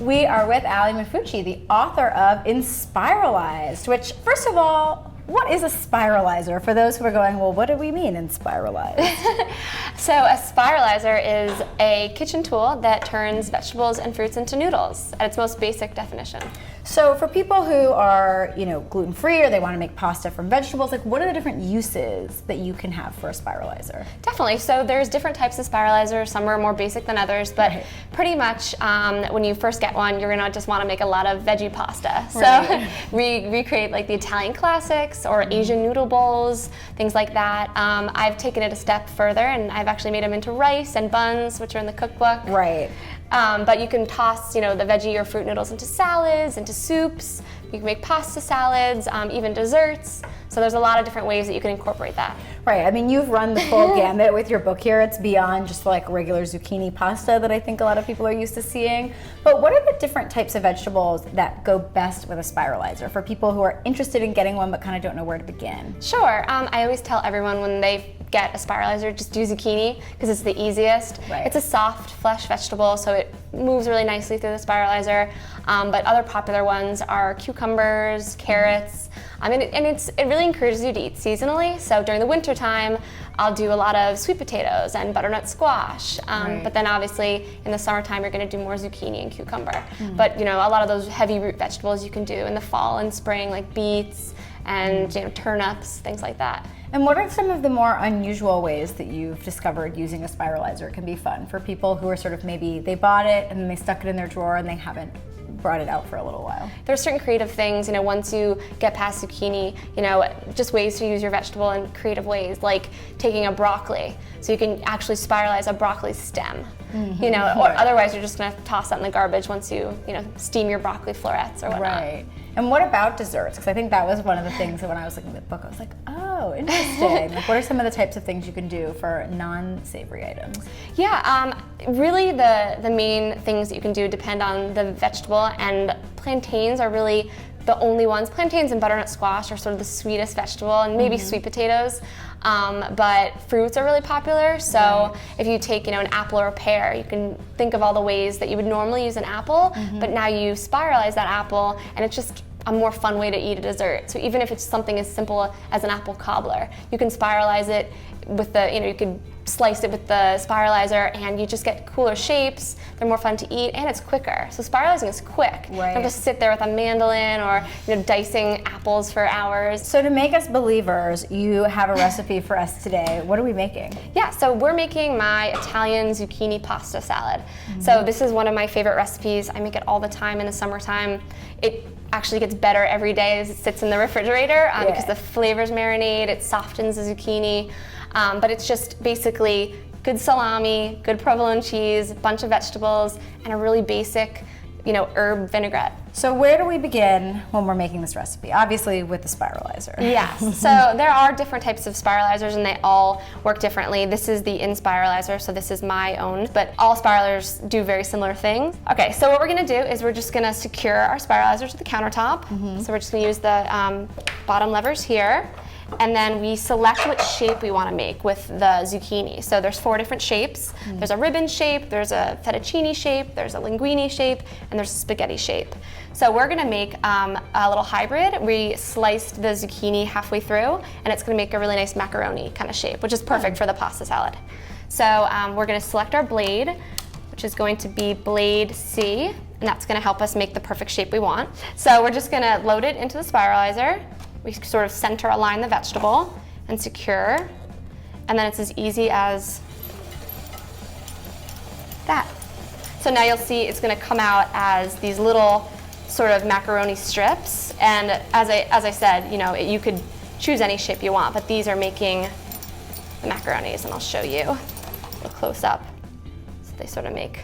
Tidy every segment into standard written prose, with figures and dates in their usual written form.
We are with Ali Mafucci, the author of Inspiralized, which, first of all, what is a spiralizer? For those who are going, well, what do we mean in Spiralize? So a spiralizer is a kitchen tool that turns vegetables and fruits into noodles at its most basic definition. So for people who are, gluten-free or they want to make pasta from vegetables, like what are the different uses that you can have for a spiralizer? Definitely. So there's different types of spiralizers. Some are more basic than others, but pretty much when you first get one, you're going to just want to make a lot of veggie pasta. So recreate like the Italian classics or Asian noodle bowls, things like that. I've taken it a step further and I've actually made them into rice and buns, which are in the cookbook. Right. But you can toss, the veggie or fruit noodles into salads, into soups. You can make pasta salads, even desserts. So there's a lot of different ways that you can incorporate that. Right. I mean, you've run the full gamut with your book here. It's beyond just like regular zucchini pasta that I think a lot of people are used to seeing. But what are the different types of vegetables that go best with a spiralizer for people who are interested in getting one but kind of don't know where to begin? Sure. I always tell everyone when they get a spiralizer, just do zucchini because it's the easiest. Right. It's a soft, flesh vegetable, so it moves really nicely through the spiralizer. But other popular ones are cucumbers, carrots, it really encourages you to eat seasonally. So during the winter time, I'll do a lot of sweet potatoes and butternut squash. But then obviously in the summertime, you're going to do more zucchini and cucumber. But a lot of those heavy root vegetables you can do in the fall and spring, like beets and turnips, things like that. And what are some of the more unusual ways that you've discovered using a spiralizer can be fun for people who are sort of maybe they bought it and then they stuck it in their drawer and they haven't brought it out for a little while? There are certain creative things, once you get past zucchini, just ways to use your vegetable in creative ways, like taking a broccoli. So you can actually spiralize a broccoli stem, or otherwise you're just gonna toss that in the garbage once you, steam your broccoli florets or whatnot. Right. And what about desserts? Because I think that was one of the things that when I was looking at the book, I was like, oh, interesting. Like, what are some of the types of things you can do for non-savory items? Yeah, really the main things that you can do depend on the vegetable, and plantains are really the only ones. Plantains and butternut squash are sort of the sweetest vegetable, and maybe sweet potatoes. But fruits are really popular. So if you take, an apple or a pear, you can think of all the ways that you would normally use an apple, but now you spiralize that apple, and it's just a more fun way to eat a dessert. So even if it's something as simple as an apple cobbler, you can spiralize it with you could slice it with the spiralizer and you just get cooler shapes. They're more fun to eat and it's quicker. So spiralizing is quick. You don't have to sit there with a mandolin or dicing apples for hours. So to make us believers, you have a recipe for us today. What are we making? Yeah, so we're making my Italian zucchini pasta salad. So this is one of my favorite recipes. I make it all the time in the summertime. It actually gets better every day as it sits in the refrigerator because the flavors marinate, it softens the zucchini. But it's just basically good salami, good provolone cheese, a bunch of vegetables, and a really basic, herb vinaigrette. So where do we begin when we're making this recipe? Obviously with the spiralizer. Yes, so there are different types of spiralizers and they all work differently. This is the Inspiralizer, so this is my own, but all spiralizers do very similar things. Okay, so what we're gonna do is we're just gonna secure our spiralizer to the countertop. So we're just gonna use the bottom levers here. And then we select what shape we want to make with the zucchini. So there's 4 different shapes. There's a ribbon shape, there's a fettuccine shape, there's a linguine shape, and there's a spaghetti shape. So we're going to make a little hybrid. We sliced the zucchini halfway through, and it's going to make a really nice macaroni kind of shape, which is perfect for the pasta salad. So we're going to select our blade, which is going to be blade C, and that's going to help us make the perfect shape we want. So we're just going to load it into the spiralizer. We sort of center align the vegetable and secure, and then it's as easy as that. So now you'll see it's going to come out as these little sort of macaroni strips, and as I said, you could choose any shape you want, but these are making the macaronis, and I'll show you a close up. So they sort of make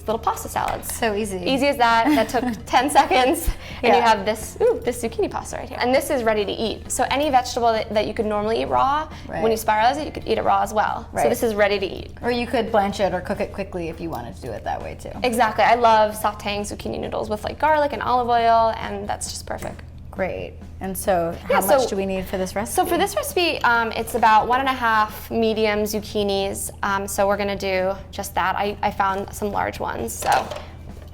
little pasta salads. So easy. Easy as that. That took 10 seconds. And you have this zucchini pasta right here. And this is ready to eat. So any vegetable that you could normally eat raw, when you spiralize it, you could eat it raw as well. So this is ready to eat. Or you could blanch it or cook it quickly if you wanted to do it that way too. Exactly. I love sauteing zucchini noodles with like garlic and olive oil, and that's just perfect. Great. And so how much do we need for this recipe? So for this recipe, it's about 1.5 medium zucchinis. So we're gonna do just that. I found some large ones. So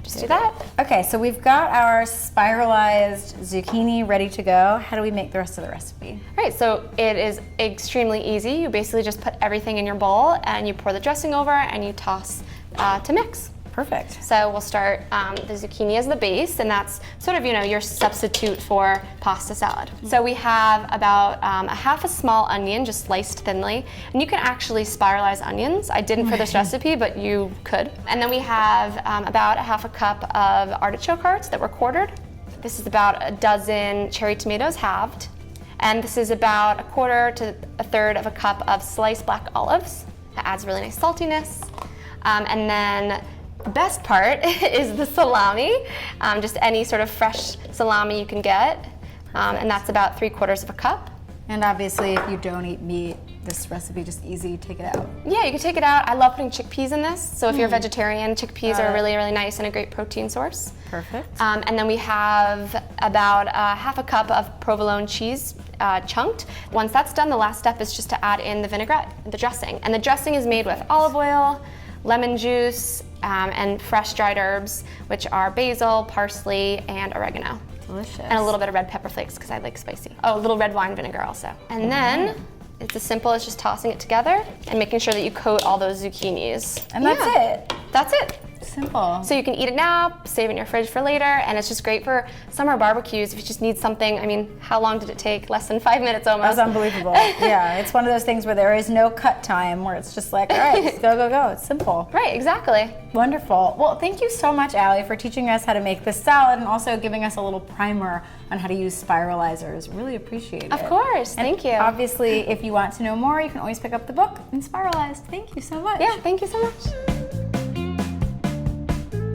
just do that. Okay, so we've got our spiralized zucchini ready to go. How do we make the rest of the recipe? All right, so it is extremely easy. You basically just put everything in your bowl and you pour the dressing over and you toss to mix. Perfect. So we'll start the zucchini as the base, and that's sort of, your substitute for pasta salad. So we have about a half a small onion, just sliced thinly, and you can actually spiralize onions. I didn't for this recipe, but you could. And then we have about a half a cup of artichoke hearts that were quartered. This is about a dozen cherry tomatoes halved. And this is about a quarter to a third of a cup of sliced black olives. That adds really nice saltiness. And then the best part is the salami, just any sort of fresh salami you can get, and that's about 3/4 of a cup. And obviously, if you don't eat meat, this recipe just easy, take it out. Yeah, you can take it out. I love putting chickpeas in this, so if you're a vegetarian, chickpeas are really, really nice and a great protein source. Perfect. And then we have about half a cup of provolone cheese chunked. Once that's done, the last step is just to add in the vinaigrette, the dressing. And the dressing is made with olive oil, lemon juice, and fresh dried herbs, which are basil, parsley, and oregano. Delicious. And a little bit of red pepper flakes because I like spicy. Oh, a little red wine vinegar also. And then it's as simple as just tossing it together and making sure that you coat all those zucchinis. And that's it. That's it. Simple. So you can eat it now, save it in your fridge for later, and it's just great for summer barbecues if you just need something. I mean, how long did it take? Less than 5 minutes almost. That's unbelievable. Yeah, it's one of those things where there is no cut time, where it's just like, all right, just go, go, go. It's simple. Right, exactly. Wonderful. Well, thank you so much, Allie, for teaching us how to make this salad and also giving us a little primer on how to use spiralizers. Really appreciate it. Of course, thank you. Obviously, if you want to know more, you can always pick up the book, Inspiralized. Thank you so much. Yeah, thank you so much.